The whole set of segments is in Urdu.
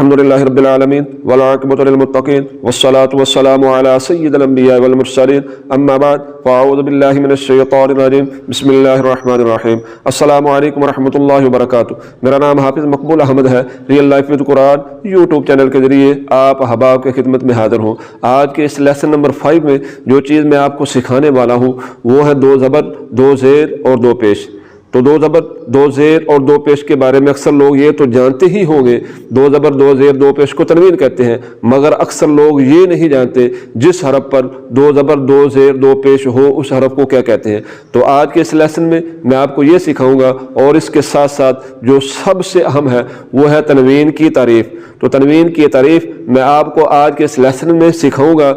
الحمدللہ رب العالمین والعاقبۃ للمتقین والصلاة والسلام علی سید الانبیاء والمرسلین اما بعد فاعوذ باللہ من الشیطان الرجیم بسم اللہ الرحمن الرحیم۔ السلام علیکم ورحمۃ اللہ وبرکاتہ۔ میرا نام حافظ مقبول احمد ہے۔ Real life with Quran YouTube channel کے ذریعے آپ احباب کے خدمت میں حاضر ہوں۔ آج کے اس لیسن نمبر 5 میں جو چیز میں آپ کو سکھانے والا ہوں وہ ہے 2 زبر 2 زیر اور 2 پیش۔ تو 2 زبر 2 زیر اور 2 پیش کے بارے میں اکثر لوگ یہ تو جانتے ہی ہوں گے، 2 زبر 2 زیر 2 پیش کو تنوین کہتے ہیں، مگر اکثر لوگ یہ نہیں جانتے جس حرف پر 2 زبر 2 زیر 2 پیش ہو اس حرف کو کیا کہتے ہیں۔ تو آج کے اس لیسن میں میں آپ کو یہ سکھاؤں گا، اور اس کے ساتھ ساتھ جو سب سے اہم ہے وہ ہے تنوین کی تعریف۔ تو تنوین کی تعریف میں آپ کو آج کے اس لیسن میں سکھاؤں گا۔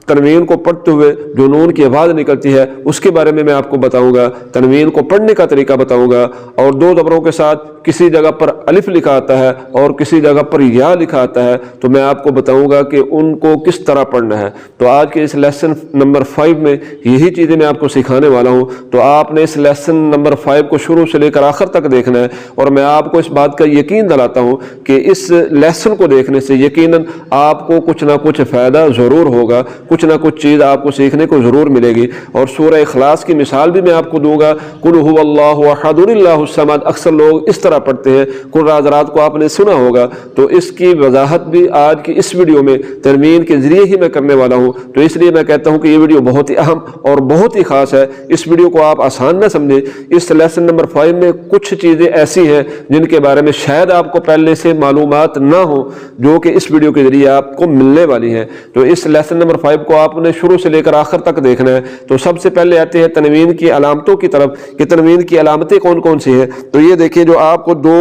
تنوین کو پڑھتے ہوئے جو نون کی آواز نکلتی ہے اس کے بارے میں آپ کو بتاؤں گا، تنوین کو پڑھنے کا طریقہ بتاؤں گا، اور 2 زبروں کے ساتھ کسی جگہ پر الف لکھا آتا ہے اور کسی جگہ پر یا لکھا آتا ہے، تو میں آپ کو بتاؤں گا کہ ان کو کس طرح پڑھنا ہے۔ تو آج کے اس لیسن نمبر 5 میں یہی چیزیں میں آپ کو سکھانے والا ہوں۔ تو آپ نے اس لیسن نمبر 5 کو شروع سے لے کر آخر تک دیکھنا ہے، اور میں آپ کو اس بات کا یقین دلاتا ہوں کہ اس لیسن کو دیکھنے سے یقیناً آپ کو کچھ نہ کچھ فائدہ ضرور ہوگا، کچھ نہ کچھ چیز آپ کو سیکھنے کو ضرور ملے گی۔ اور سورہ اخلاص کی مثال بھی میں آپ کو دوں گا، قل هو اللہ احد اللہ الصمد۔ اکثر لوگ اس طرح پڑھتے ہیں، قل حضرات کو آپ نے سنا ہوگا، تو اس کی وضاحت بھی آج کی اس ویڈیو میں تنوین کے ذریعے ہی میں کرنے والا ہوں۔ تو اس لیے میں کہتا ہوں کہ یہ ویڈیو بہت ہی اہم اور بہت ہی خاص ہے۔ اس ویڈیو کو آپ آسان نہ سمجھیں۔ اس لیسن نمبر 5 میں کچھ چیزیں ایسی ہیں جن کے بارے میں شاید آپ کو پہلے سے معلومات نہ ہو، جو کہ اس ویڈیو کے ذریعے آپ کو ملنے والی ہیں۔ تو اس لیسن نمبر 5 کو آپ نے شروع سے لے کر آخر تک دیکھنا ہے۔ تو سب سے پہلے آتے ہیں تنوین کی علامتوں کی طرف کہ تنوین کی علامتیں کون کون سی ہیں۔ تو یہ دیکھیے، جو آپ کو 2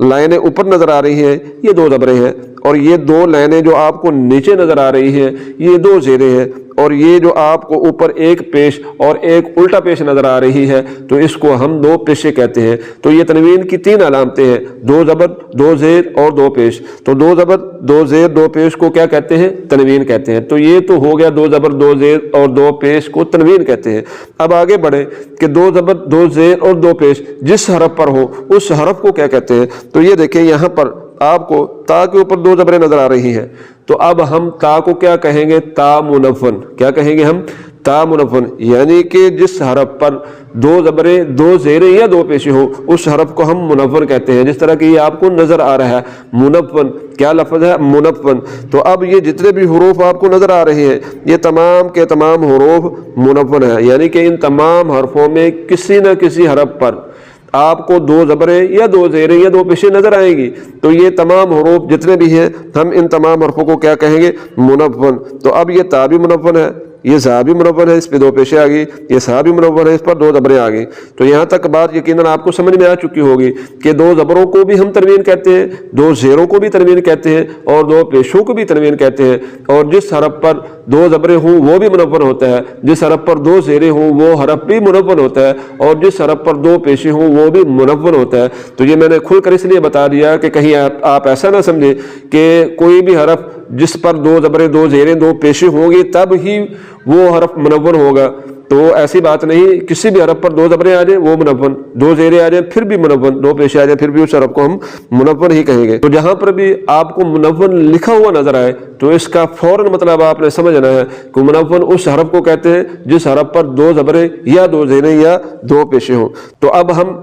لائنیں اوپر نظر آ رہی ہیں یہ 2 زبریں ہیں، اور یہ 2 لائنیں جو آپ کو نیچے نظر آ رہی ہیں یہ 2 زیریں ہیں، اور یہ جو آپ کو اوپر ایک پیش اور ایک الٹا پیش نظر آ رہی ہے تو اس کو ہم 2 پیشے کہتے ہیں۔ تو یہ تنوین کی 3 علامتیں ہیں، 2 زبر 2 زیر اور 2 پیش۔ تو 2 زبر 2 زیر 2 پیش کو کیا کہتے ہیں؟ تنوین کہتے ہیں۔ تو یہ تو ہو گیا 2 زبر 2 زیر اور 2 پیش کو تنوین کہتے ہیں۔ اب آگے بڑھیں کہ 2 زبر 2 زیر اور 2 پیش جس حرف پر ہو اس حرف کو کیا کہتے ہیں۔ تو یہ دیکھیں، یہاں پر آپ کو تا کے اوپر 2 زبریں نظر آ رہی ہیں، تو اب ہم تا کو کیا کہیں گے؟ تا منون۔ کیا کہیں گے ہم؟ تا منون، یعنی کہ جس حرف پر 2 زبریں 2 زیریں یا 2 پیشے ہو اس حرف کو ہم منون کہتے ہیں، جس طرح کہ یہ آپ کو نظر آ رہا ہے منون۔ کیا لفظ ہے؟ منون۔ تو اب یہ جتنے بھی حروف آپ کو نظر آ رہے ہیں یہ تمام کے تمام حروف منون ہیں، یعنی کہ ان تمام حرفوں میں کسی نہ کسی حرف پر آپ کو 2 زبریں یا 2 زیریں یا 2 پیشیں نظر آئیں گی۔ تو یہ تمام حروف جتنے بھی ہیں ہم ان تمام حرفوں کو کیا کہیں گے؟ منون۔ تو اب یہ تا بھی منون ہے، یہ زا بھی منون ہے، اس پہ 2 پیشیں آ گئی، یہ سا بھی منون ہے، اس پر 2 زبریں آ گئی۔ تو یہاں تک بات یقیناً آپ کو سمجھ میں آ چکی ہوگی کہ 2 زبروں کو بھی ہم تنوین کہتے ہیں، 2 زیروں کو بھی تنوین کہتے ہیں، اور 2 پیشوں کو بھی تنوین کہتے ہیں۔ اور جس حرف پر 2 زبریں ہوں وہ بھی منون ہوتا ہے، جس حرف پر 2 زیریں ہوں وہ حرف بھی منون ہوتا ہے، اور جس حرف پر 2 پیشیں ہوں وہ بھی منون ہوتا ہے۔ تو یہ میں نے کھل کر اس لیے بتا دیا کہ کہیں آپ ایسا نہ سمجھیں کہ کوئی بھی حرف جس پر 2 زبریں 2 زیریں 2 پیشیں ہوں گی تب ہی وہ حرف منون ہوگا۔ تو ایسی بات نہیں، کسی بھی حرف پر 2 زبریں آ جائیں وہ منون، 2 زیریں آ جائیں پھر بھی منون، 2 پیشیں آ جائیں پھر بھی اس حرف کو ہم منون ہی کہیں گے۔ تو جہاں پر بھی آپ کو منون لکھا ہوا نظر آئے تو اس کا فوراً مطلب آپ نے سمجھنا ہے کہ منون اس حرف کو کہتے ہیں جس حرف پر 2 زبریں یا 2 زیریں یا 2 پیشیں ہوں۔ تو اب ہم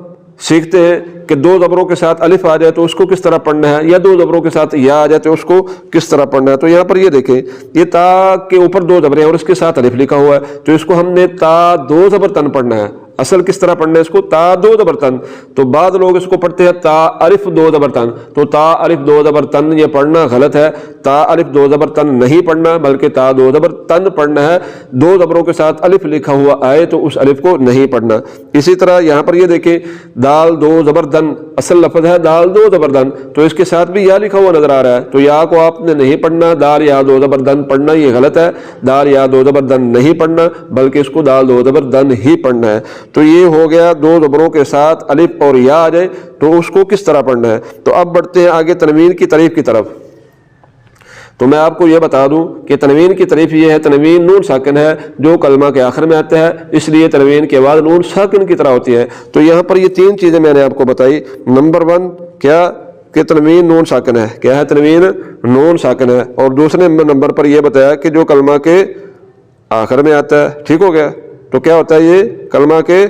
سیکھتے ہیں کہ 2 زبروں کے ساتھ الف آ جائے تو اس کو کس طرح پڑھنا ہے، یا 2 زبروں کے ساتھ یا آ جائے تو اس کو کس طرح پڑھنا ہے۔ تو یہاں پر یہ دیکھیں، یہ تا کے اوپر 2 زبریں اور اس کے ساتھ الف لکھا ہوا ہے، تو اس کو ہم نے تا 2 زبر تن پڑھنا ہے۔ اصل کس طرح پڑھنا ہے اس کو؟ تا 2 زبر تن۔ تو بعض لوگ اس کو پڑھتے ہیں تا الف 2 زبر تن، تو تا الف 2 زبر تن یہ پڑھنا غلط ہے۔ تا الف 2 زبر تن نہیں پڑھنا بلکہ تا 2 زبر تن پڑھنا ہے۔ 2 زبروں کے ساتھ الف لکھا ہوا آئے تو اس الف کو نہیں پڑھنا۔ اسی طرح یہاں پر یہ دیکھیں، دال 2 زبر دن، اصل لفظ ہے دال 2 زبر دن، تو اس کے ساتھ بھی یا لکھا ہوا نظر آ رہا ہے، تو یا کو آپ نے نہیں پڑھنا، دال یا 2 زبر دن پڑھنا یہ غلط ہے۔ دال یا 2 زبر دن نہیں پڑھنا بلکہ اس کو دال 2 زبر دن ہی پڑھنا ہے۔ تو یہ ہو گیا 2 زبروں کے ساتھ الف اور یا آ جائے تو اس کو کس طرح پڑھنا ہے۔ تو اب بڑھتے ہیں آگے تنوین کی تعریف کی طرف۔ تو میں آپ کو یہ بتا دوں کہ تنوین کی تعریف یہ ہے، تنوین نون ساکن ہے جو کلمہ کے آخر میں آتا ہے، اس لیے تنوین کے بعد نون ساکن کی طرح ہوتی ہے۔ تو یہاں پر یہ 3 چیزیں میں نے آپ کو بتائی۔ نمبر 1 کیا؟ کہ تنوین نون ساکن ہے. کیا ہے؟ تنوین نون ساکن ہے. اور دوسرے نمبر پر یہ بتایا کہ جو کلمہ کے آخر میں آتا ہے. ٹھیک ہو گیا؟ تو کیا ہوتا ہے؟ یہ کلمہ کے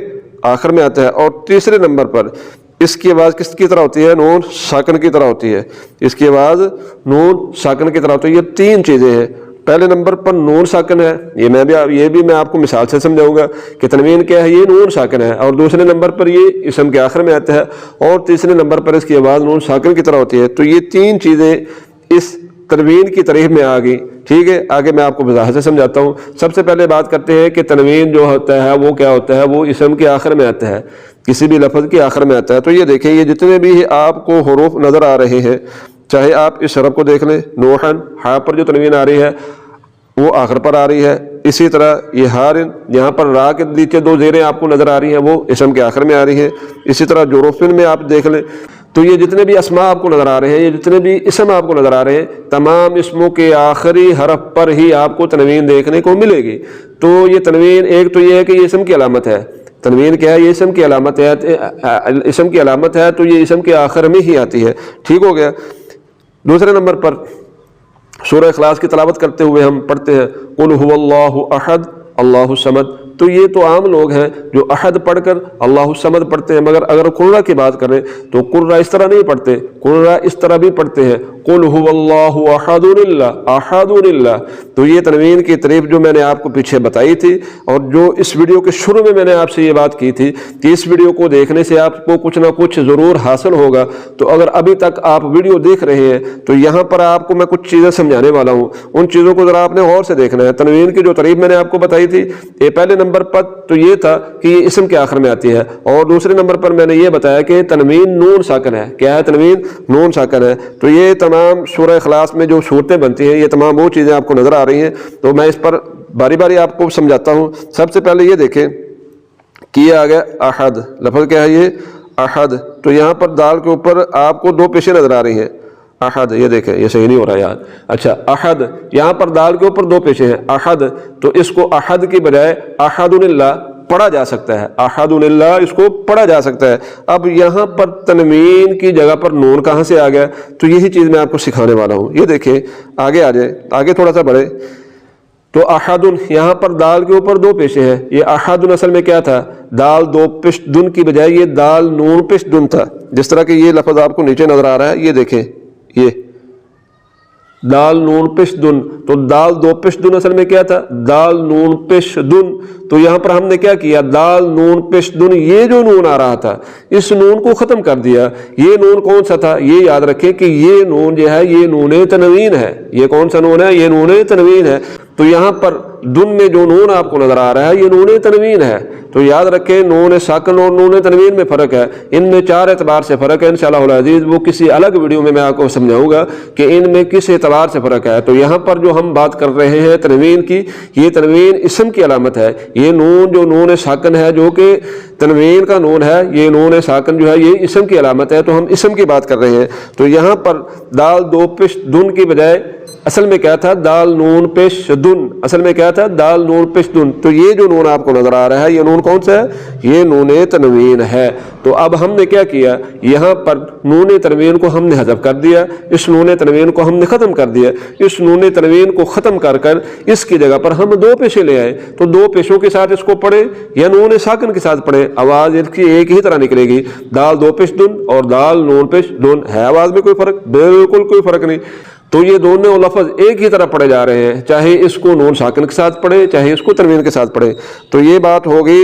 آخر میں آتا ہے. اور تیسرے نمبر پر اس کی آواز کس کی طرح ہوتی ہے؟ نون ساکن کی طرح ہوتی ہے. اس کی آواز نون ساکن کی طرح ہوتی ہے. یہ تین چیزیں ہیں. پہلے نمبر پر نون ساکن ہے، یہ بھی میں آپ کو مثال سے سمجھاؤں گا کہ تنوین کیا ہے، یہ نون ساکن ہے. اور دوسرے نمبر پر یہ اسم کے آخر میں آتا ہے. اور تیسرے نمبر پر اس کی آواز نون ساکن کی طرح ہوتی ہے. تو یہ تین چیزیں اس تنوین کی تعریف میں آ گئی. ٹھیک ہے، آگے میں آپ کو وضاحت سے سمجھاتا ہوں. سب سے پہلے بات کرتے ہیں کہ تنوین جو ہوتا ہے وہ کیا ہوتا ہے. وہ اسم کے آخر میں آتا ہے، کسی بھی لفظ کے آخر میں آتا ہے. تو یہ دیکھیں، یہ جتنے بھی آپ کو حروف نظر آ رہے ہیں، چاہے آپ اس حرف کو دیکھ لیں، نوحن، ہا پر جو تنوین آ رہی ہے وہ آخر پر آ رہی ہے. اسی طرح یہ ہارن، یہاں پر را کے نیچے دو زیریں آپ کو نظر آ رہی ہیں، وہ اسم کے آخر میں آ رہی ہیں. اسی طرح جوروفن میں آپ دیکھ لیں. تو یہ جتنے بھی اسماء آپ کو نظر آ رہے ہیں، یہ جتنے بھی اسم آپ کو نظر آ رہے ہیں، تمام اسموں کے آخری حرف پر ہی آپ کو تنوین دیکھنے کو ملے گی. تو یہ تنوین ایک تو یہ ہے کہ یہ اسم کی علامت ہے. تنوین کیا ہے؟ یہ اسم کی علامت ہے. اسم کی علامت ہے تو یہ اسم کے آخر میں ہی آتی ہے. ٹھیک ہو گیا؟ دوسرے نمبر پر سورہ اخلاص کی تلاوت کرتے ہوئے ہم پڑھتے ہیں قل هو اللہ احد اللہ الصمد. تو یہ تو عام لوگ ہیں جو احد پڑھ کر اللہ الصمد پڑھتے ہیں. مگر اگر قرہ کی بات کریں تو قرہ اس طرح نہیں پڑھتے، قرہ اس طرح بھی پڑھتے ہیں قل هو اللہ احد اللہ احد اللہ. تو یہ تنوین کی تعریف جو میں نے آپ کو پیچھے بتائی تھی، اور جو اس ویڈیو کے شروع میں نے آپ سے یہ بات کی تھی کہ اس ویڈیو کو دیکھنے سے آپ کو کچھ نہ کچھ ضرور حاصل ہوگا. تو اگر ابھی تک آپ ویڈیو دیکھ رہے ہیں تو یہاں پر آپ کو میں کچھ چیزیں سمجھانے والا ہوں. ان چیزوں کو ذرا آپ نے غور سے دیکھنا ہے. تنوین کی جو تعریف میں نے آپ کو بتائی تھی، یہ پہلے نمبر پر تو یہ تھا کہ یہ اسم کے آخر میں آتی ہے. اور دوسرے نمبر پر میں نے یہ بتایا کہ تنوین نون ساکن ہے. کیا ہے؟ تنوین نون ساکن ہے. تو یہ تمام سورہ اخلاص میں جو صورتیں بنتی ہیں، یہ تمام وہ چیزیں آپ کو نظر آ رہی ہیں. تو میں اس پر باری باری آپ کو سمجھاتا ہوں. سب سے پہلے یہ دیکھیں کہ یہ آ گیا احد. لفظ کیا ہے؟ یہ احد. تو یہاں پر دال کے اوپر آپ کو دو پیشیں نظر آ رہی ہیں. احد، یہ دیکھیں، یہ صحیح نہیں ہو رہا یار. اچھا، احد، یہاں پر دال کے اوپر دو پیشیں ہیں احد. تو اس کو احد کی بجائے احد اللہ پڑھا جا سکتا ہے. احد اللہ اس کو پڑھا جا سکتا ہے. اب یہاں پر تنوین کی جگہ پر نون کہاں سے آ گیا؟ تو یہی چیز میں آپ کو سکھانے والا ہوں. یہ دیکھیں، آگے آ جائیں، آگے تھوڑا سا بڑھے. تو احد، یہاں پر دال کے اوپر دو پیشیں ہیں. یہ احد اصل میں کیا تھا؟ دال دو پیش دن کی بجائے یہ دال نون پیش دن تھا. جس طرح کہ یہ لفظ آپ کو نیچے نظر آ رہا ہے، یہ دیکھیں، یہ دال نون پیش دن. تو دال دو پیش دن اصل میں کیا تھا؟ دال نون پیش دن. تو یہاں پر ہم نے کیا کیا؟ دال نون پیش دن، یہ جو نون آ رہا تھا اس نون کو ختم کر دیا. یہ نون کون سا تھا؟ یہ یاد رکھیں کہ یہ نون جو ہے یہ نون تنوین ہے. یہ کون سا نون ہے؟ یہ نون تنوین ہے. تو یہاں پر دن میں جو نون آپ کو نظر آ رہا ہے یہ نون تنوین ہے. تو یاد رکھیں نون ساکن اور نون تنوین میں فرق ہے. ان میں چار اعتبار سے فرق ہے. انشاءاللہ العزیز وہ کسی الگ ویڈیو میں آپ کو سمجھاؤں گا کہ ان میں کس اعتبار سے فرق ہے. تو یہاں پر جو ہم بات کر رہے ہیں تنوین کی، یہ تنوین اسم کی علامت ہے. یہ نون جو نون ساکن ہے جو کہ تنوین کا نون ہے، یہ نون ساکن جو ہے یہ اسم کی علامت ہے. تو ہم اسم کی بات کر رہے ہیں. تو یہاں پر دال دو پیش دن کی بجائے اصل میں کیا تھا؟ دال نون پیش دن. اصل میں کیا تھا؟ دال نون پیش دن. تو یہ جو نون آپ کو نظر آ رہا ہے یہ نون کون سا ہے؟ یہ نون تنوین ہے. تو اب ہم نے کیا کیا؟ یہاں پر نون تنوین کو ہم نے حذف کر دیا. اس نون تنوین کو ہم نے ختم کر دیا. اس نون تنوین کو ختم کر کر اس کی جگہ پر ہم دو پیشیں لے آئے. تو دو پیشوں کے ساتھ اس کو پڑھے یا نون ساکن کے ساتھ پڑھے، آواز اس کی ایک ہی طرح نکلے گی. دال دو پیش دن اور دال نون پیش دن. ہے آواز میں کوئی فرق؟ بالکل کوئی فرق نہیں. تو یہ دونوں لفظ ایک ہی طرح پڑھے جا رہے ہیں، چاہے اس کو نون ساکن کے ساتھ پڑھے چاہے اس کو تنوین کے ساتھ پڑھے. تو یہ بات ہوگی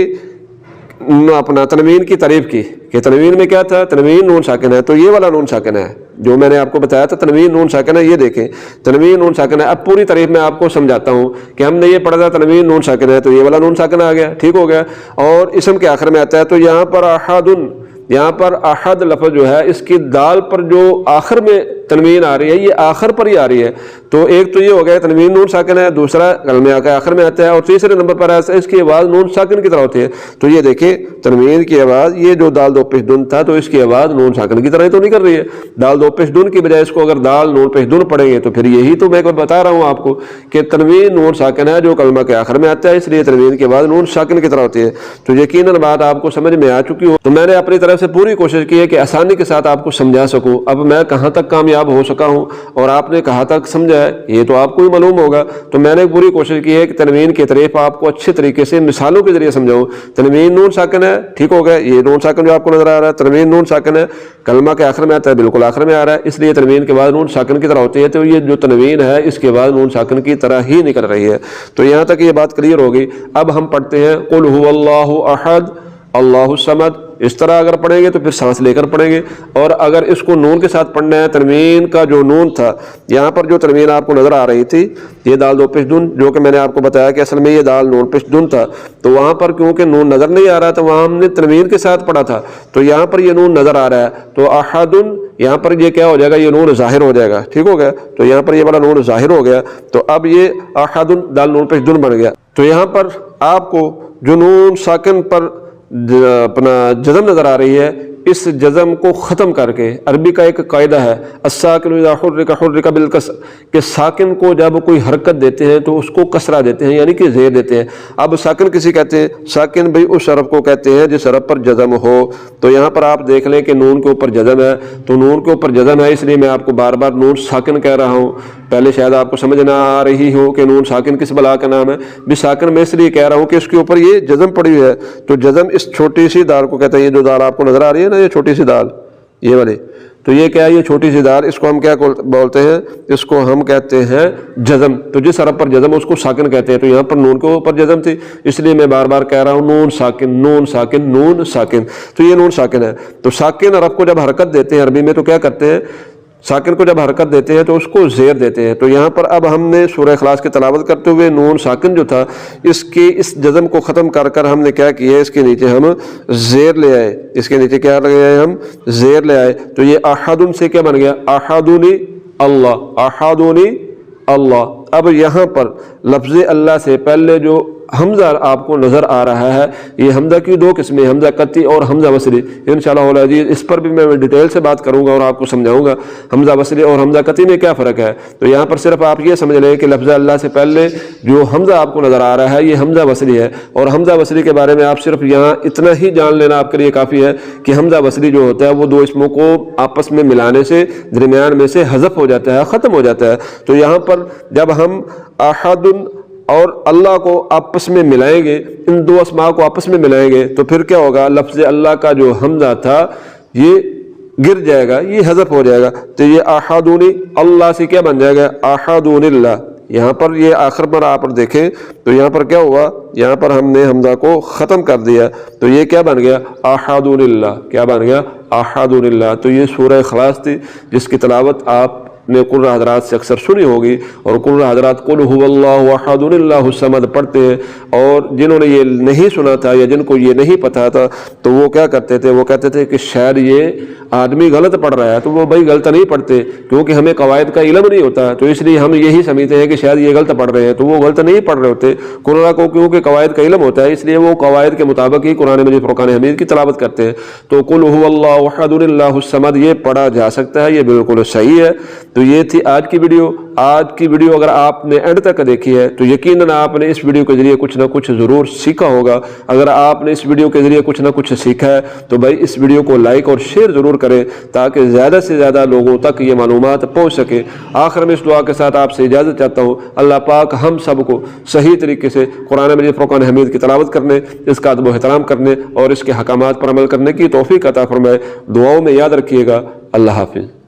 اپنا تنوین کی تعریف کی کہ تنوین میں کیا تھا؟ تنوین نون ساکن ہے. تو یہ والا نون ساکن ہے جو میں نے آپ کو بتایا تھا، تنوین نون ساکن ہے. یہ دیکھیں تنوین نون ساکن ہے. اب پوری تعریف میں آپ کو سمجھاتا ہوں کہ ہم نے یہ پڑھا تھا تنوین نون ساکن ہے، تو یہ والا نون ساکن آ گیا. ٹھیک ہو گیا. اور اسم کے آخر میں آتا ہے. تو یہاں پر احدن، یہاں پر احد لفظ جو ہے اس کی دال پر جو آخر میں تنوین آ رہی ہے یہ آخر پر ہی آ رہی ہے. تو ایک تو یہ ہو گیا تنوین نون ساکن ہے، دوسرا کلمے آخر میں آتا ہے، اور تیسرے نمبر پر اس کی آواز نون ساکن کی طرح ہوتی ہے. تو یہ دیکھیں تنوین کی آواز، یہ جو دال دو پیش دن تھا تو اس کی آواز نون ساکن کی طرح تو نہیں کر رہی ہے. دال دو پیش دن کی بجائے اس کو اگر دال نون پیش دن پڑھیں گے تو پھر یہی تو میں بتا رہا ہوں آپ کو کہ تنوین نون ساکن ہے جو کلمہ کے آخر میں آتا ہے، اس لیے تنوین کی آواز نون ساکن کی طرح ہوتی ہے. تو یقیناً بات آپ کو سمجھ میں آ چکی ہو. تو میں نے اپنی طرف طرف سے پوری کوشش کی ہے کہ آسانی کے ساتھ آپ کو سمجھا سکوں۔ اب میں کہاں تک کامیاب ہو سکا ہوں اور آپ نے کہاں تک سمجھا ہے یہ تو آپ کو ہی معلوم ہوگا۔ تو میں نے پوری کوشش کی ہے کہ تنوین کی طریف آپ کو اچھے طریقے سے مثالوں کے ذریعے سمجھاؤں۔ تنوین نون ساکن ہے، ٹھیک ہو گیا، یہ نون ساکن جو آپ کو نظر آ رہا ہے تنوین نون ساکن ہے، کلمہ کے آخر میں آتا ہے، بالکل آخر میں آ رہا ہے، اس لیے تنوین کے بعد نون ساکن کی طرح ہوتی ہے، تو یہ جو تنوین ہے اس کے بعد نون ساکن کی طرح ہی نکل رہی ہے۔ تو یہاں تک یہ بات کلیئر ہوگی۔ اب ہم پڑھتے ہیں قل هو اللہ احد اللہ الصمد، اس طرح اگر پڑھیں گے تو پھر سانس لے کر پڑھیں گے، اور اگر اس کو نون کے ساتھ پڑھنا ہے، تنوین کا جو نون تھا یہاں پر جو تنوین آپ کو نظر آ رہی تھی یہ دال دو پیش دن، جو کہ میں نے آپ کو بتایا کہ اصل میں یہ دال نون پیش دن تھا، تو وہاں پر کیونکہ نون نظر نہیں آ رہا تھا وہاں ہم نے تنوین کے ساتھ پڑھا تھا، تو یہاں پر یہ نون نظر آ رہا ہے، تو احد یہاں پر یہ کیا ہو جائے گا، یہ نون ظاہر ہو جائے گا، ٹھیک ہو گیا، تو یہاں پر یہ بڑا نون ظاہر ہو گیا، تو اب یہ احد دال نون پیش دن بن گیا۔ تو یہاں پر آپ کو جو نون ساکن پر اپنا جزم نظر آ رہی ہے، اس جزم کو ختم کر کے عربی کا ایک قاعدہ ہے الساکن اذا حرک حرک بالکسر، کہ ساکن کو جب کوئی حرکت دیتے ہیں تو اس کو کسرہ دیتے ہیں، یعنی کہ زیر دیتے ہیں۔ اب ساکن کسی کہتے ہیں، ساکن بھئی اس حرف کو کہتے ہیں جس حرف پر جزم ہو، تو یہاں پر آپ دیکھ لیں کہ نون کے اوپر جزم ہے، تو نون کے اوپر جزم ہے، اس لیے میں آپ کو بار بار نون ساکن کہہ رہا ہوں۔ پہلے شاید آپ کو سمجھ نہ آ رہی ہو کہ نون ساکن کس بلا کا نام ہے، بھی ساکن میں اس لیے کہہ رہا ہوں کہ اس کے اوپر یہ جزم پڑی ہوئی ہے، تو جزم اس چھوٹی سی دال کو کہتے ہیں، یہ جو دال آپ کو نظر آ رہی ہے نا، یہ چھوٹی سی دال یہ والی، تو یہ کیا ہے، یہ چھوٹی سی دال، اس کو ہم کیا بولتے ہیں، اس کو ہم کہتے ہیں جزم۔ تو جس حرف پر جزم اس کو ساکن کہتے ہیں، تو یہاں پر نون کے اوپر جزم تھی، اس لیے میں بار بار کہہ رہا ہوں نون ساکن نون ساکن نون ساکن، تو یہ نون ساکن ہے۔ تو ساکن حرف کو جب حرکت دیتے ہیں عربی میں تو کیا کرتے ہیں، ساکن کو جب حرکت دیتے ہیں تو اس کو زیر دیتے ہیں۔ تو یہاں پر اب ہم نے سورہ اخلاص کی تلاوت کرتے ہوئے نون ساکن جو تھا اس کے اس جزم کو ختم کر کر ہم نے کیا کیا ہے، اس کے نیچے ہم زیر لے آئے، اس کے نیچے کیا لگے آئے، ہم زیر لے آئے، تو یہ احدن سے کیا بن گیا، احدنی اللہ، احدنی اللہ۔ اب یہاں پر لفظ اللہ سے پہلے جو حمزہ آپ کو نظر آ رہا ہے، یہ حمزہ کی دو قسمیں، حمزہ قطعی اور حمزہ وصلی، انشاءاللہ العزیز اس پر بھی میں ڈیٹیل سے بات کروں گا اور آپ کو سمجھاؤں گا حمزہ وصلی اور حمزہ قطعی میں کیا فرق ہے۔ تو یہاں پر صرف آپ یہ سمجھ لیں کہ لفظ اللہ سے پہلے جو حمزہ آپ کو نظر آ رہا ہے یہ حمزہ وصلی ہے، اور حمزہ وصلی کے بارے میں آپ صرف یہاں اتنا ہی جان لینا آپ کے لیے کافی ہے کہ حمزہ وصلی جو ہوتا ہے وہ دو اسموں کو آپس میں ملانے سے درمیان میں سے حذف ہو جاتا ہے، ختم ہو جاتا ہے۔ تو یہاں پر جب ہم احد اور اللہ کو آپس میں ملائیں گے، ان دو اسماء کو آپس میں ملائیں گے، تو پھر کیا ہوگا، لفظ اللہ کا جو حمزہ تھا یہ گر جائے گا، یہ حذف ہو جائے گا، تو یہ احدونی اللہ سے کیا بن جائے گا، احدون اللہ۔ یہاں پر یہ آخر پر آپ دیکھیں تو یہاں پر کیا ہوا، یہاں پر ہم نے حمزہ کو ختم کر دیا، تو یہ کیا بن گیا، احدون اللہ، کیا بن گیا، احدون اللہ۔ تو یہ سورہ اخلاص تھی جس کی تلاوت آپ نے قرآن حضرات سے اکثر سنی ہوگی، اور قرآن حضرات قل هو اللہ احد اللہ الصمد پڑھتے ہیں، اور جنہوں نے یہ نہیں سنا تھا یا جن کو یہ نہیں پتا تھا تو وہ کیا کرتے تھے، وہ کہتے تھے کہ شاید یہ آدمی غلط پڑھ رہا ہے، تو وہ بھائی غلط نہیں پڑھتے، کیونکہ ہمیں قواعد کا علم نہیں ہوتا، تو اس لیے ہم یہی سمجھتے ہیں کہ شاید یہ غلط پڑھ رہے ہیں، تو وہ غلط نہیں پڑھ رہے ہوتے، قرآن کو کیونکہ قواعد کا علم ہوتا ہے اس لیے وہ قواعد کے مطابق ہی قرآن مجید فرقان حمید کی تلاوت کرتے ہیں۔ تو قل هو اللہ احد اللہ الصمد یہ پڑھا جا سکتا ہے، یہ بالکل صحیح ہے۔ تو یہ تھی آج کی ویڈیو۔ آج کی ویڈیو اگر آپ نے اینڈ تک دیکھی ہے تو یقیناً آپ نے اس ویڈیو کے ذریعے کچھ نہ کچھ ضرور سیکھا ہوگا۔ اگر آپ نے اس ویڈیو کے ذریعے کچھ نہ کچھ سیکھا ہے تو بھائی اس ویڈیو کو لائک اور شیئر ضرور کریں تاکہ زیادہ سے زیادہ لوگوں تک یہ معلومات پہنچ سکے۔ آخر میں اس دعا کے ساتھ آپ سے اجازت چاہتا ہوں، اللہ پاک ہم سب کو صحیح طریقے سے قرآن مجید فرقان حمید کی تلاوت کرنے، اس کا ادب و احترام کرنے اور اس کے حکامات پر عمل کرنے کی توفیق عطا فرمائے۔ دعاؤں میں یاد رکھیے گا۔ اللہ حافظ۔